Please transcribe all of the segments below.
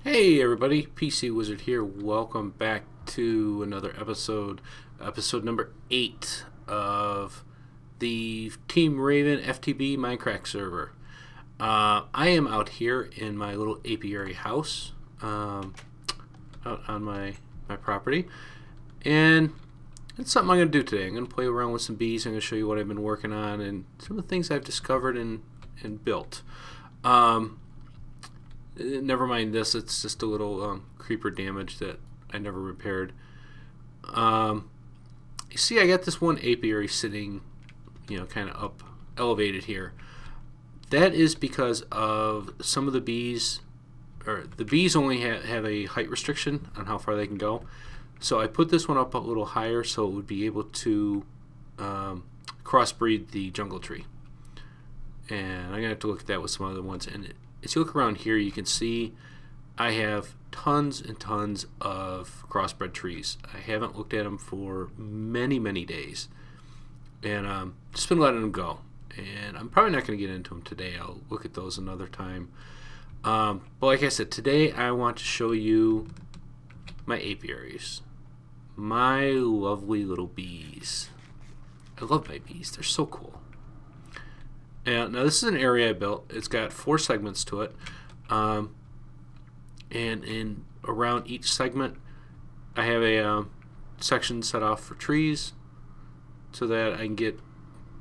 Hey everybody, PC Wizard here. Welcome back to another episode number 8 of the Team Raven FTB Mindcrack server. I am out here in my little apiary house, out on my property, and it's something I'm going to do today. I'm going to play around with some bees. I'm going to show you what I've been working on and some of the things I've discovered and built. Never mind this, it's just a little creeper damage that I never repaired. You see, I got this one apiary sitting, kind of up, elevated here. That is because of some of the bees, or the bees only have a height restriction on how far they can go. So I put this one up a little higher so it would be able to crossbreed the jungle tree. And I'm going to have to look at that with some other ones. And as you look around here, you can see I have tons and tons of crossbred trees. I haven't looked at them for many, many days. And just been letting them go. And I'm probably not going to get into them today. I'll look at those another time. But like I said, today I want to show you my apiaries. My lovely little bees. I love my bees. They're so cool. And now this is an area I built. It's got 4 segments to it, and in around each segment I have a section set off for trees so that I can get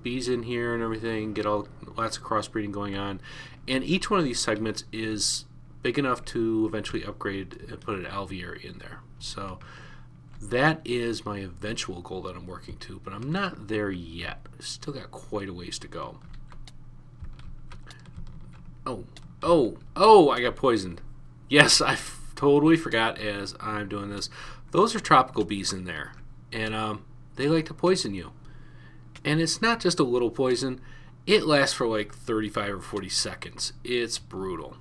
bees in here and everything, get lots of crossbreeding going on. And each one of these segments is big enough to eventually upgrade and put an alveary in there. So that is my eventual goal that I'm working to, but I'm not there yet. I've still got quite a ways to go. Oh, I got poisoned. Yes, I totally forgot as I'm doing this. Those are tropical bees in there, and they like to poison you. And it's not just a little poison. It lasts for like 35 or 40 seconds. It's brutal.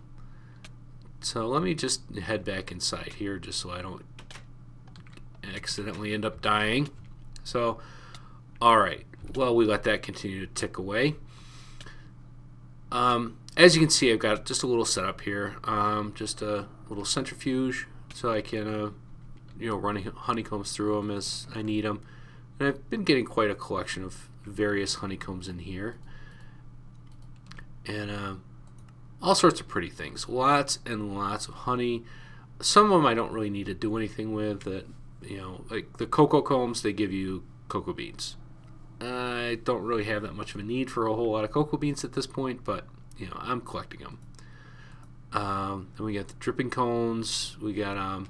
So let me just head back inside here just so I don't accidentally end up dying. So, alright. Well, we let that continue to tick away. As you can see, I've got just a little setup here, just a little centrifuge so I can, run honeycombs through them as I need them. And I've been getting quite a collection of various honeycombs in here. And all sorts of pretty things. Lots and lots of honey. Some of them I don't really need to do anything with. That, like the cocoa combs, they give you cocoa beans. I don't really have that much of a need for a whole lot of cocoa beans at this point, but I'm collecting them. Then we got the dripping cones. We got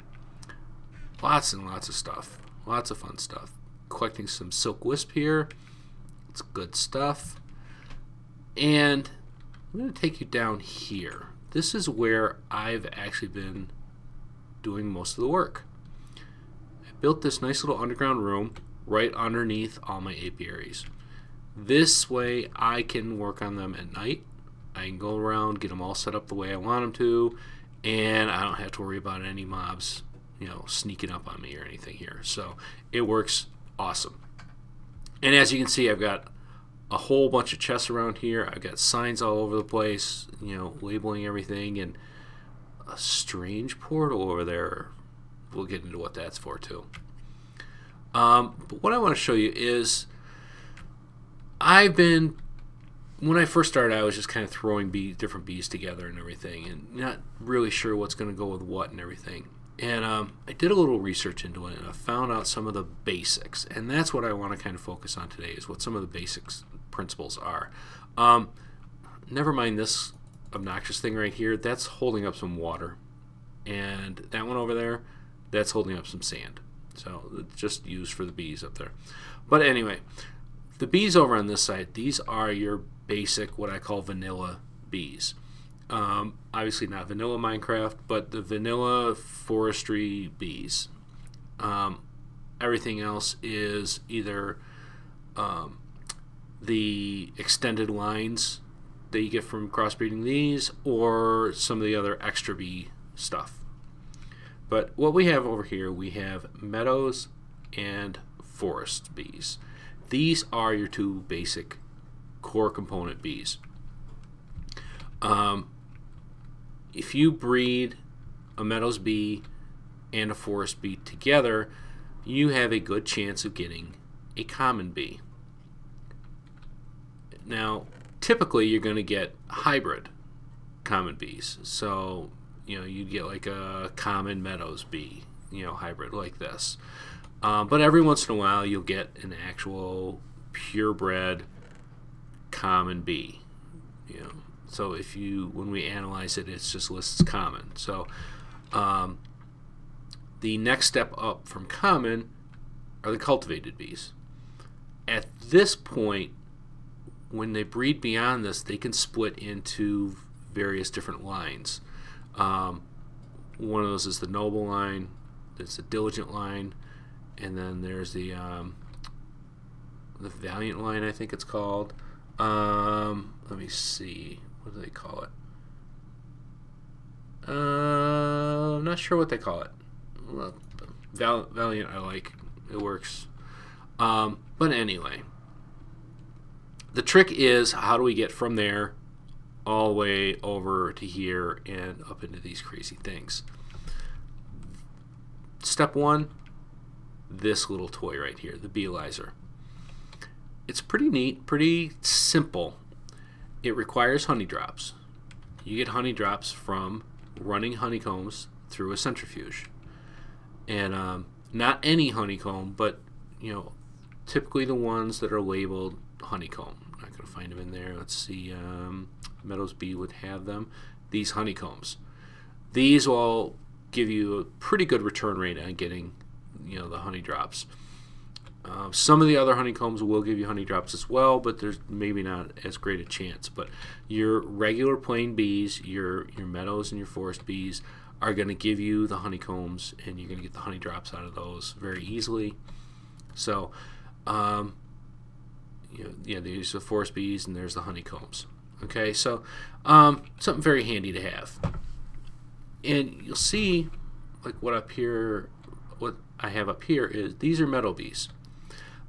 lots and lots of stuff. Lots of fun stuff. Collecting some silk wisp here. It's good stuff. And I'm going to take you down here. This is where I've actually been doing most of the work. I built this nice little underground room right underneath all my apiaries. This way I can work on them at night. I can go around, get them all set up the way I want them to, and I don't have to worry about any mobs, sneaking up on me or anything here. So it works awesome. And as you can see, I've got a whole bunch of chests around here. I've got signs all over the place, labeling everything, and a strange portal over there. We'll get into what that's for too. But what I want to show you is when I first started, I was just kind of throwing different bees together and everything, and not really sure what's going to go with what and everything. And I did a little research into it, and I found out some of the basics, and that's what I want to kind of focus on today, is what some of the basics principles are. Never mind this obnoxious thing right here. That's holding up some water, and that one over there, that's holding up some sand. So it's just used for the bees up there. But anyway, the bees over on this side, these are your basic, what I call vanilla bees. Obviously not vanilla Minecraft, but the vanilla forestry bees. Everything else is either the extended lines that you get from crossbreeding these, or some of the other extra bee stuff. But what we have over here, we have meadows and forest bees. These are your 2 basic core component bees. If you breed a meadows bee and a forest bee together, you have a good chance of getting a common bee. Now, typically you're going to get hybrid common bees. So, you get like a common meadows bee, hybrid like this. But every once in a while you'll get an actual purebred common bee. So when we analyze it, it's just lists common. So the next step up from common are the cultivated bees. At this point, when they breed beyond this, they can split into various different lines. One of those is the noble line, there's the diligent line, and then there's the valiant line, I think it's called. Let me see, what do they call it? I'm not sure what they call it. Well, valiant I like, it works. But anyway, the trick is, how do we get from there all the way over to here and up into these crazy things? Step one, this little toy right here, the Beealyzer. It's pretty neat, pretty simple. It requires honey drops. You get honey drops from running honeycombs through a centrifuge. And not any honeycomb, but typically the ones that are labeled honeycomb. I'm not going to find them in there. Let's see, Meadows Bee would have them. These honeycombs. These will give you a pretty good return rate on getting the honey drops. Some of the other honeycombs will give you honey drops as well, but there's maybe not as great a chance. But your regular plain bees, your meadows and your forest bees, are going to give you the honeycombs, and you're going to get the honey drops out of those very easily. So, there's the forest bees and there's the honeycombs. Okay, so something very handy to have. And you'll see, like what I have up here is, these are meadow bees.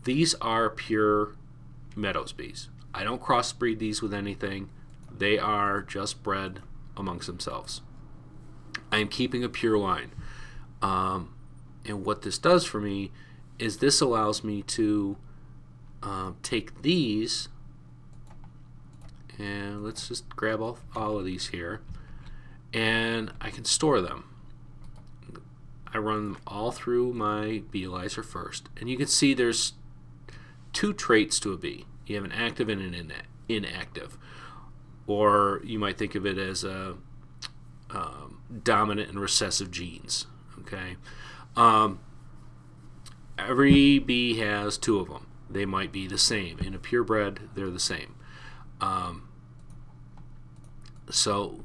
These are pure meadows bees. I don't crossbreed these with anything. They are just bred amongst themselves. I am keeping a pure line. And what this does for me is this allows me to take these, and let's just grab all of these here, and I can store them. I run them all through my Beealyzer first, and you can see there's two traits to a bee. You have an active and an inactive, or you might think of it as a dominant and recessive genes. Okay, every bee has two of them. They might be the same. In a purebred, they're the same. So,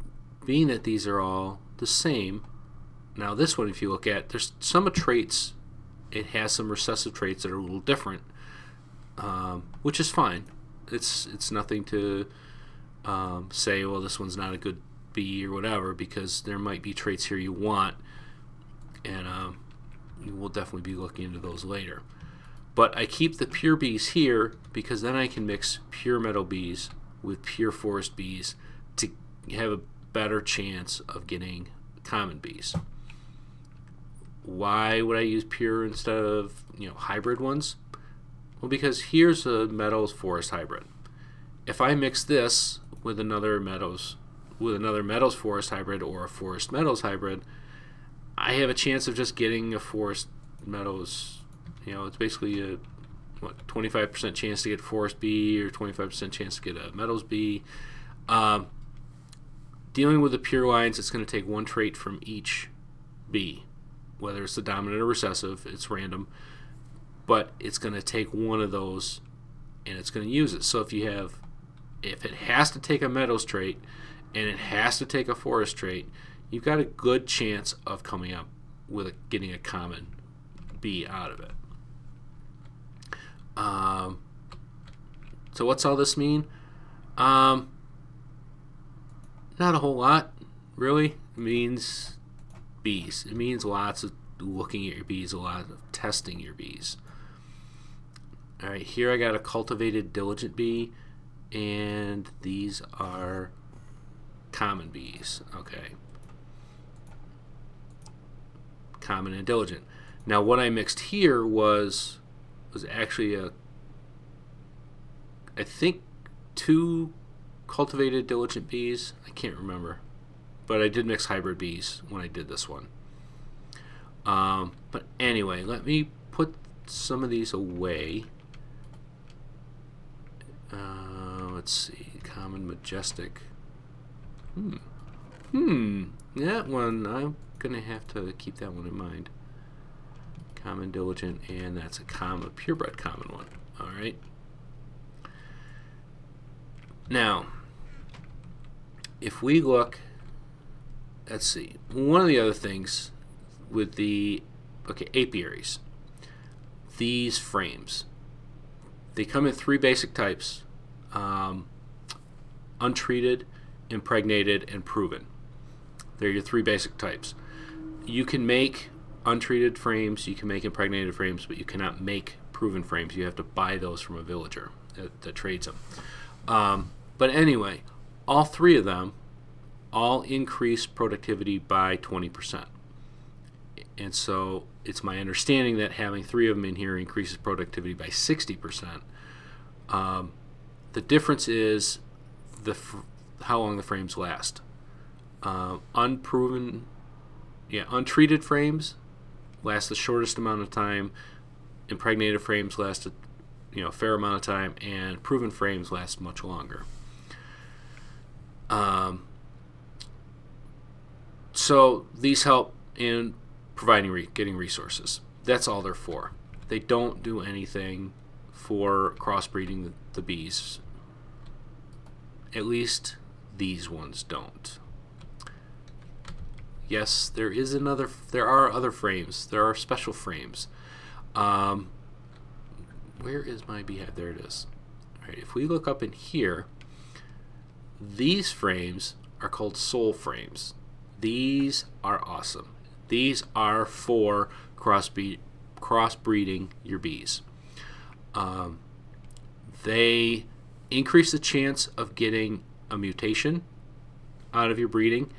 being that these are all the same, now this one, if you look at, there's some traits, it has some recessive traits that are a little different, which is fine. It's nothing to say, well, this one's not a good bee or whatever, because there might be traits here you want, and we'll definitely be looking into those later. But I keep the pure bees here because then I can mix pure meadow bees with pure forest bees to have a better chance of getting common bees. Why would I use pure instead of hybrid ones? Well, because here's a meadows forest hybrid. If I mix this with another meadows forest hybrid or a forest meadows hybrid, I have a chance of just getting a forest meadows. It's basically a 25% chance to get a forest bee or 25% chance to get a meadows bee. Dealing with the pure lines, it's going to take one trait from each bee, whether it's the dominant or recessive. It's random, but it's going to take one of those and it's going to use it. So if it has to take a meadows trait and it has to take a forest trait, you've got a good chance of coming up with getting a common bee out of it. So what's all this mean? Not a whole lot, really. It means bees. It means lots of looking at your bees, a lot of testing your bees. Alright, here I got a cultivated diligent bee, and these are common bees. Okay. common and diligent. Now what I mixed here was actually I think 2 cultivated diligent bees. I can't remember, but I did mix hybrid bees when I did this one. But anyway, let me put some of these away. Let's see, common, majestic. That one, I'm gonna have to keep that one in mind. Common, diligent, and that's a common, purebred common one. All right. Now, if we look, let's see, one of the other things with the, apiaries, these frames, they come in 3 basic types: untreated, impregnated, and proven. They're your 3 basic types. You can make untreated frames, you can make impregnated frames, but you cannot make proven frames. You have to buy those from a villager that trades them. But anyway, all 3 of them all increase productivity by 20%. And so it's my understanding that having 3 of them in here increases productivity by 60%. The difference is how long the frames last. Untreated frames last the shortest amount of time. Impregnated frames last a fair amount of time, and proven frames last much longer. So these help in getting resources. That's all they're for. They don't do anything for crossbreeding the bees. At least these ones don't. Yes, there are other frames. There are special frames. Where is my beehive? There it is. All right, if we look up in here, these frames are called soul frames. These are awesome. These are for crossbreeding your bees. They increase the chance of getting a mutation out of your breeding,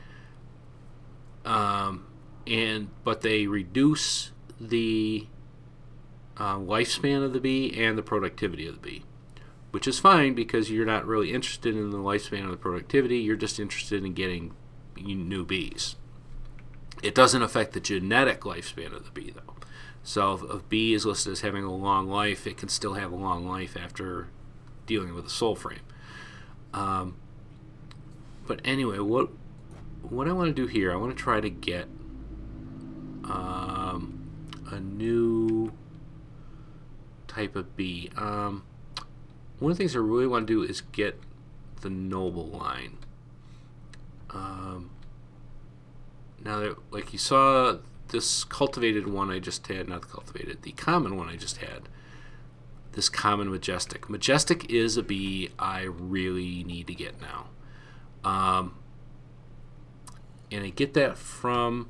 but they reduce the lifespan of the bee and the productivity of the bee, which is fine because you're not really interested in the lifespan or the productivity. You're just interested in getting new bees. It doesn't affect the genetic lifespan of the bee, though. So if a bee is listed as having a long life, it can still have a long life after dealing with a soul frame. But anyway, what I want to do here, I want to try to get a new type of bee. One of the things I really want to do is get the noble line. Now that, like you saw, this cultivated one I just had, not the cultivated, the common one I just had, this common majestic. Majestic is a bee I really need to get now. And I get that from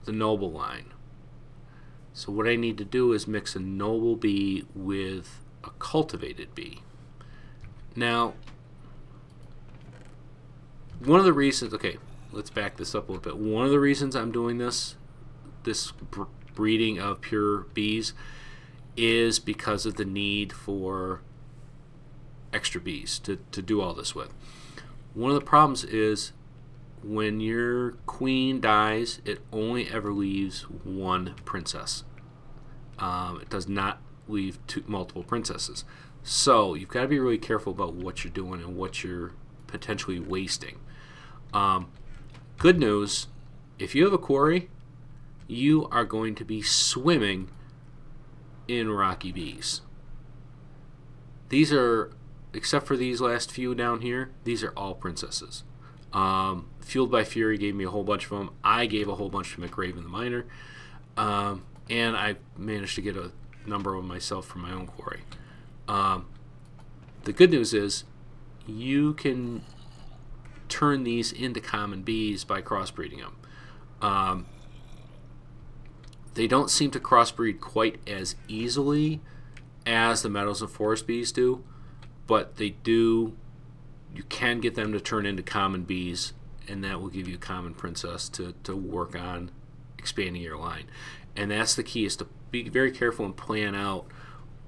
the noble line. So what I need to do is mix a noble bee with a cultivated bee. Now, one of the reasons, okay, let's back this up a little bit. One of the reasons I'm doing this breeding of pure bees is because of the need for extra bees to do all this with. One of the problems is when your queen dies, it only ever leaves one princess. It does not leave multiple princesses. So you've got to be really careful about what you're doing and what you're potentially wasting. Good news, if you have a quarry, you are going to be swimming in rocky bees. These are, except for these last few down here, these are all princesses. Fueled by Fury gave me a whole bunch of them. I gave a whole bunch to McRaven the Miner. And I managed to get a number of them myself from my own quarry. The good news is you can turn these into common bees by crossbreeding them. They don't seem to crossbreed quite as easily as the meadows and forest bees do, but they do. You can get them to turn into common bees, and that will give you a common princess to work on expanding your line. And that's the key, is to be very careful and plan out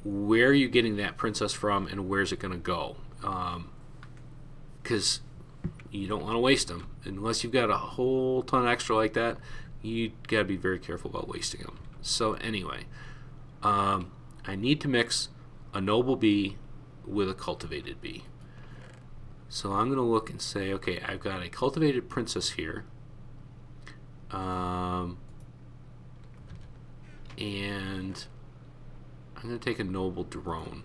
where you're getting that princess from and where's it going to go. Because you don't want to waste them. Unless you've got a whole ton extra like that, you got to be very careful about wasting them. So anyway, I need to mix a noble bee with a cultivated bee. So I'm going to look and say, okay, I've got a cultivated princess here. And I'm going to take a noble drone.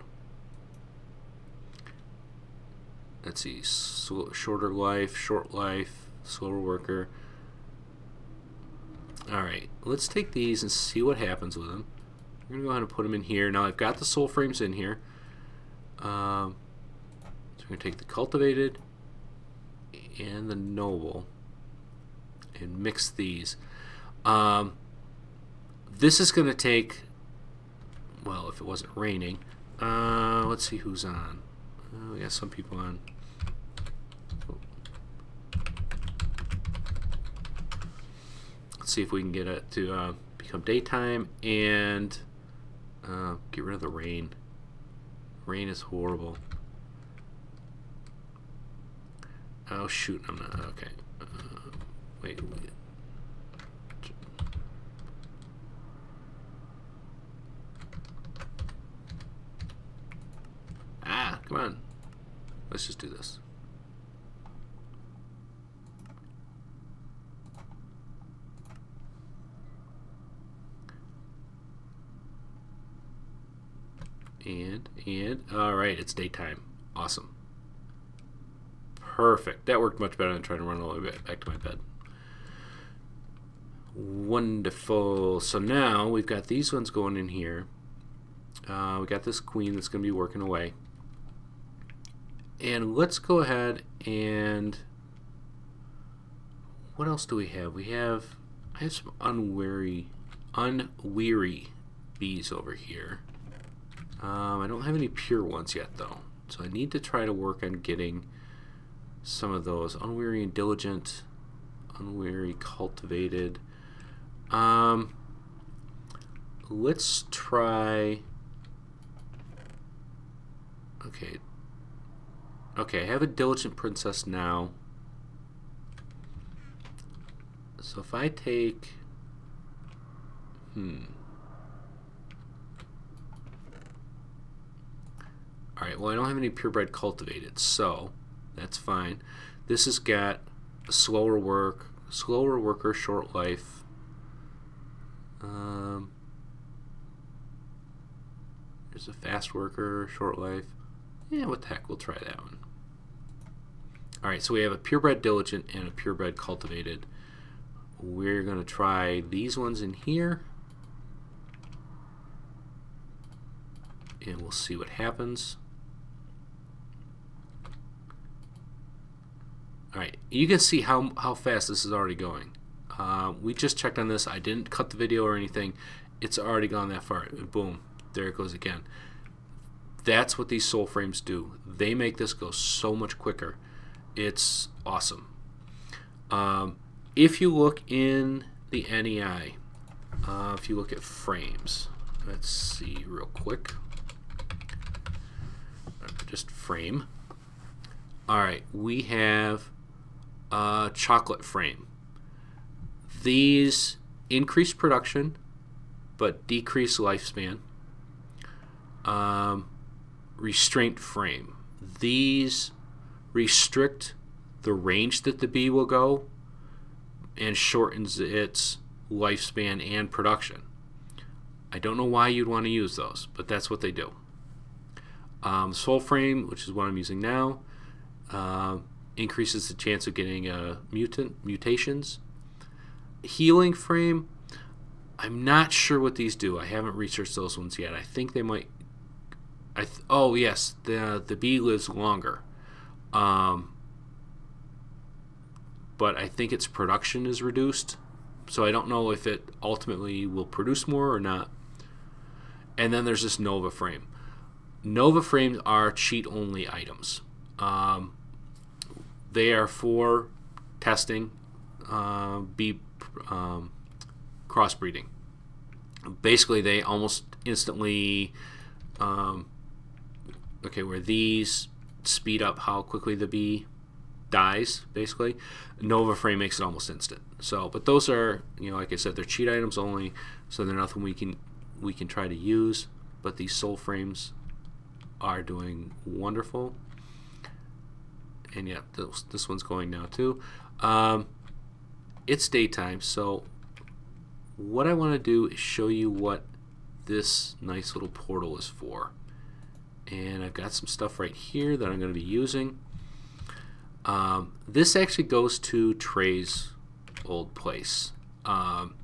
Let's see, shorter life, short life, slower worker. Alright, let's take these and see what happens with them. We're going to go ahead and put them in here. Now I've got the soul frames in here. So we're going to take the cultivated and the noble and mix these. This is going to take, well, if it wasn't raining, let's see who's on. We got some people on. Let's see if we can get it to become daytime and get rid of the rain. Rain is horrible. Oh shoot, I'm not, okay. Wait. Ah, come on. Let's just do this. And all right, it's daytime. Awesome. Perfect. That worked much better than trying to run all the way back to my bed. Wonderful. So now we've got these ones going in here. We got this queen that's going to be working away. And let's go ahead and, what else do we have? I have some unweary bees over here. I don't have any pure ones yet though, so I need to try to work on getting some of those. Unweary and diligent, unweary, cultivated. Let's try. Okay, I have a diligent princess now. So if I take, Alright, well I don't have any purebred cultivated, so that's fine. This has got a slower worker, short life. There's a fast worker, short life. Yeah, what the heck, we'll try that one. Alright, so we have a purebred diligent and a purebred cultivated. We're going to try these ones in here. And we'll see what happens. Alright, you can see how fast this is already going. We just checked on this. I didn't cut the video or anything. It's already gone that far. Boom. There it goes again. That's what these soul frames do. They make this go so much quicker. It's awesome. If you look in the NEI, if you look at frames, let's see real quick. Just frame. Alright, we have a chocolate frame. These increase production but decrease lifespan. Restraint frame. These restrict the range that the bee will go and shortens its lifespan and production. I don't know why you'd want to use those, but that's what they do. Soul frame, which is what I'm using now, increases the chance of getting mutations. Healing frame, I'm not sure what these do. I haven't researched those ones yet. I think they might. Oh yes, the bee lives longer, but I think its production is reduced, so I don't know if it ultimately will produce more or not. And then there's this Nova frame. Nova frames are cheat-only items. They are for testing bee crossbreeding. Basically, they almost instantly, where these speed up how quickly the bee dies, basically. Nova Frame makes it almost instant. So, but those are, like I said, they're cheat items only, so they're nothing we can try to use. But these soul frames are doing wonderful. And yeah, this one's going now too. It's daytime, so what I want to do is show you what this nice little portal is for. And I've got some stuff right here that I'm going to be using. This actually goes to Trey's old place. And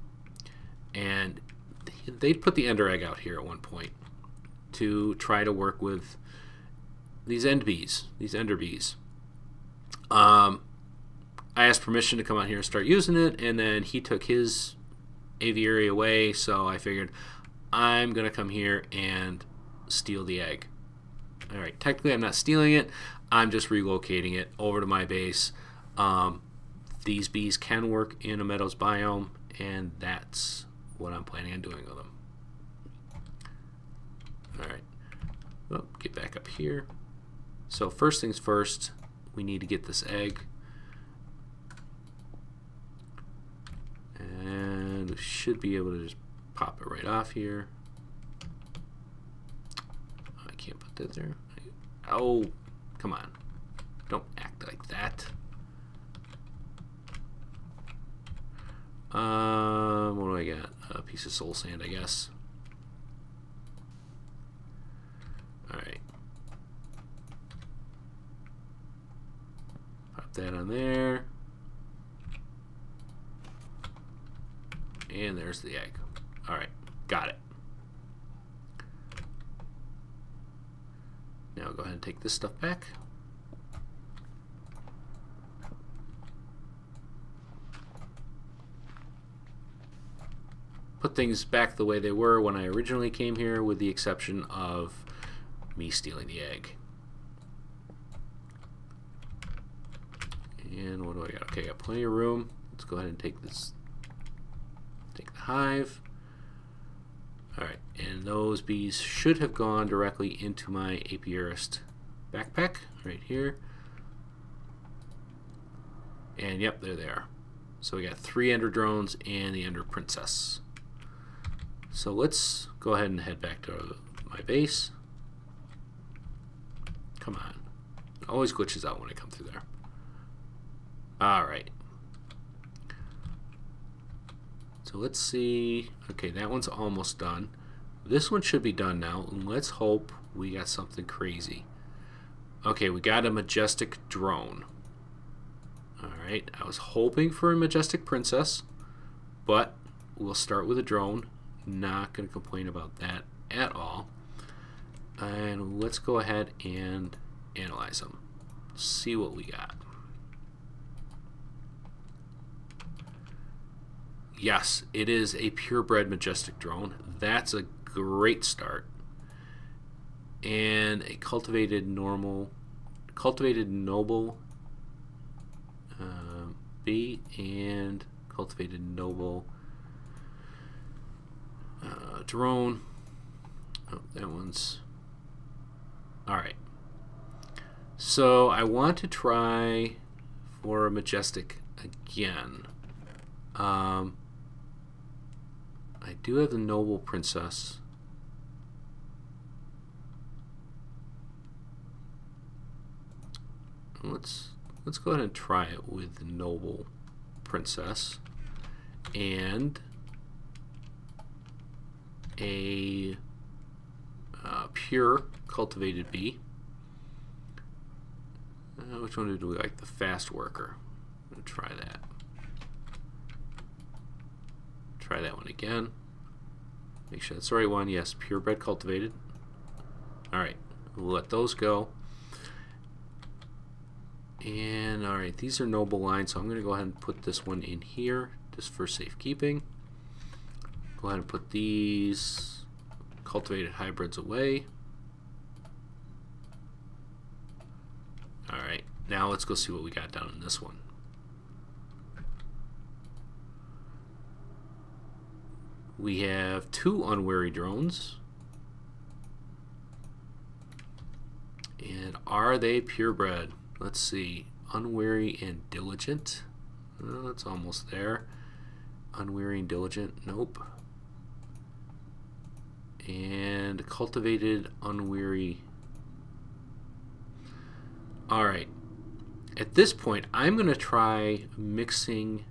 they'd put the ender egg out here at one point to try to work with these ender bees. I asked permission to come out here and start using it, and then he took his aviary away, so I figured I'm going to come here and steal the egg. Alright, technically I'm not stealing it, I'm just relocating it over to my base. These bees can work in a meadows biome, and that's what I'm planning on doing with them. Alright, get back up here. So first things first, we need to get this egg. And we should be able to just pop it right off here. I can't put that there. Oh, come on. Don't act like that. What do I got? A piece of soul sand, I guess. Alright. Pop that on there. And there's the egg. Alright, got it. Now go ahead and take this stuff back. Put things back the way they were when I originally came here, with the exception of me stealing the egg. And what do I got? Okay, I got plenty of room. Let's go ahead and take this. Take the hive. Alright, and those bees should have gone directly into my apiarist backpack right here. And yep, there they are. So we got 3 ender drones and the ender princess. So let's go ahead and head back to my base. Come on. It always glitches out when I come through there. Alright. So let's see. Okay, that one's almost done. This one should be done now. And let's hope we got something crazy. Okay, we got a majestic drone. Alright, I was hoping for a majestic princess, but we'll start with a drone. Not going to complain about that at all. And let's go ahead and analyze them. See what we got. Yes, it is a purebred majestic drone. That's a great start. And a cultivated noble bee, and cultivated noble drone. Oh, that one's alright. So I want to try for a majestic again. I do have the noble princess. Let's go ahead and try it with the noble princess and a pure cultivated bee. Which one do we like? The fast worker. I'm gonna try that. Try that one again. Make sure that's the right one. Yes, purebred cultivated. Alright, we'll let those go. And alright, these are noble lines, so I'm going to go ahead and put this one in here just for safekeeping. Go ahead and put these cultivated hybrids away. Alright, now let's go see what we got down in this one. We have 2 unwary drones. And are they purebred? Let's see. Unwary and diligent. Oh, that's almost there. Unwary and diligent. Nope. And cultivated unwary. Alright. At this point, I'm going to try mixing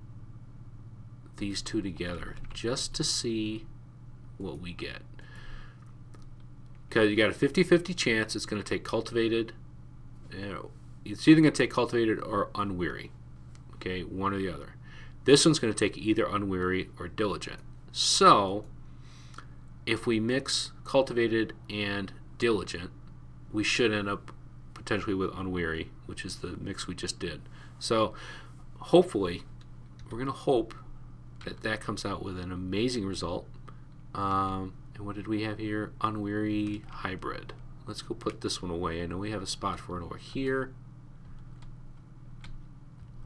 these two together just to see what we get. Because you got a 50-50 chance it's going to take cultivated. It's either going to take cultivated or unwary. Okay, one or the other. This one's going to take either unwary or diligent. So, if we mix cultivated and diligent, we should end up potentially with unwary, which is the mix we just did. So, hopefully, we're going to hope that that comes out with an amazing result. And what did we have here? Unwary hybrid. Let's go put this one away. I know we have a spot for it over here.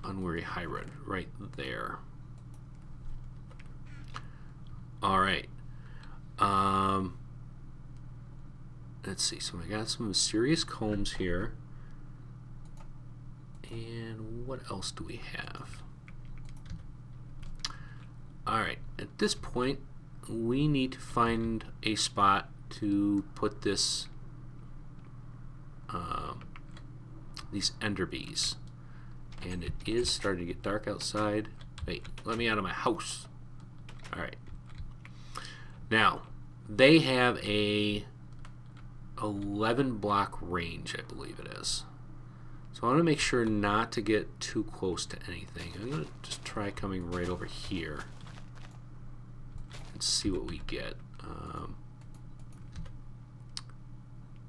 Unwary hybrid right there. Alright. Let's see. So I got some mysterious combs here. And what else do we have? Alright. At this point, we need to find a spot to put this these ender bees. And it is starting to get dark outside. Wait, let me out of my house. Alright. Now, they have a 11 block range, I believe it is. So I want to make sure not to get too close to anything. I'm going to just try coming right over here and see what we get.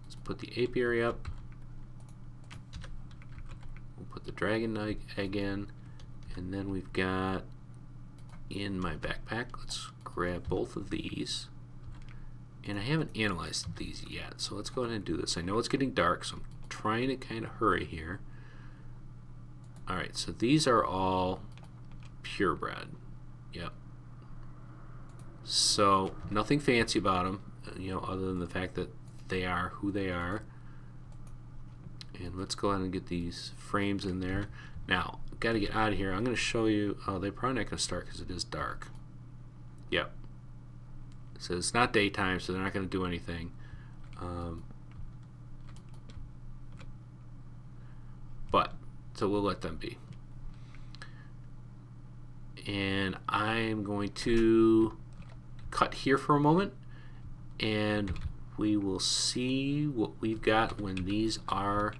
Let's put the apiary up. We'll put the dragon egg in, and then we've got in my backpack, let's grab both of these. And I haven't analyzed these yet, so let's go ahead and do this. I know it's getting dark, so I'm trying to kind of hurry here. Alright, so these are all purebred. Yep. So nothing fancy about them, you know, other than the fact that they are who they are. And let's go ahead and get these frames in there. Now, got to get out of here. I'm going to show you. Oh, they're probably not going to start because it is dark. Yep. So it's not daytime, so they're not going to do anything. So we'll let them be. And I'm going to cut here for a moment, and we will see what we've got when these are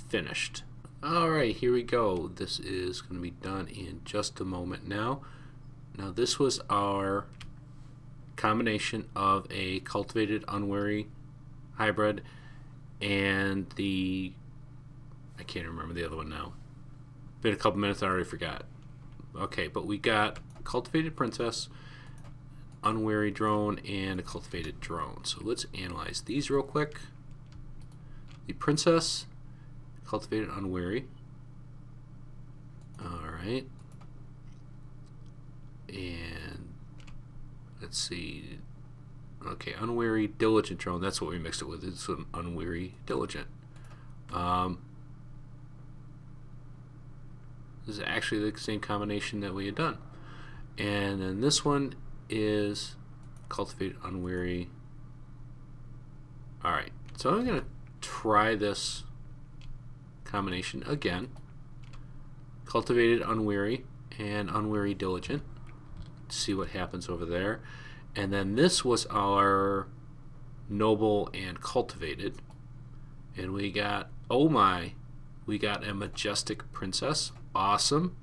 finished. Alright, here we go. This is going to be done in just a moment now. Now this was our combination of a cultivated unwary hybrid and the, I can't remember the other one now. Been a couple minutes, I already forgot. Okay, but we got cultivated princess, unwary drone, and a cultivated drone. So let's analyze these real quick. The princess, cultivated unwary. Alright. And let's see. Okay, unwary diligent drone. That's what we mixed it with. It's an unwary diligent. This is actually the same combination that we had done. And then this one is cultivated unwary. Alright, so I'm going to try this combination again. Cultivated unwary and unwary diligent. See what happens over there. And then this was our noble and cultivated. And we got, oh my, we got a majestic princess. Awesome.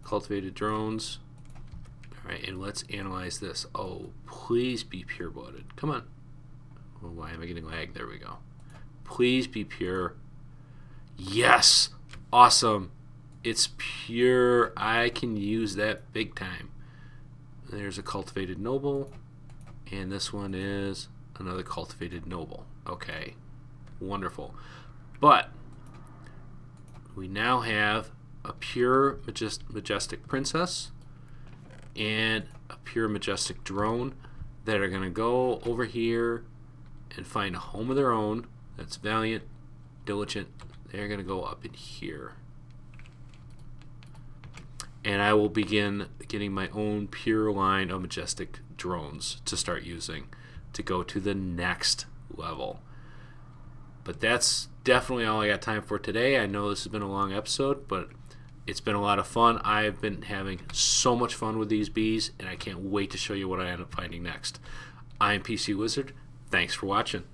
Cultivated drones. Alright, and let's analyze this. Oh, please be pure-blooded. Come on. Oh, why am I getting lag? There we go. Please be pure. Yes! Awesome. It's pure. I can use that big time. There's a cultivated noble. And this one is another cultivated noble. Okay. Wonderful. But we now have a pure majestic princess. and a pure majestic drone that are going to go over here and find a home of their own. That's valiant, diligent. They're going to go up in here. And I will begin getting my own pure line of majestic drones to start using to go to the next level. But that's definitely all I got time for today. I know this has been a long episode, but it's been a lot of fun. I've been having so much fun with these bees, and I can't wait to show you what I end up finding next. I'm PC Wizard. Thanks for watching.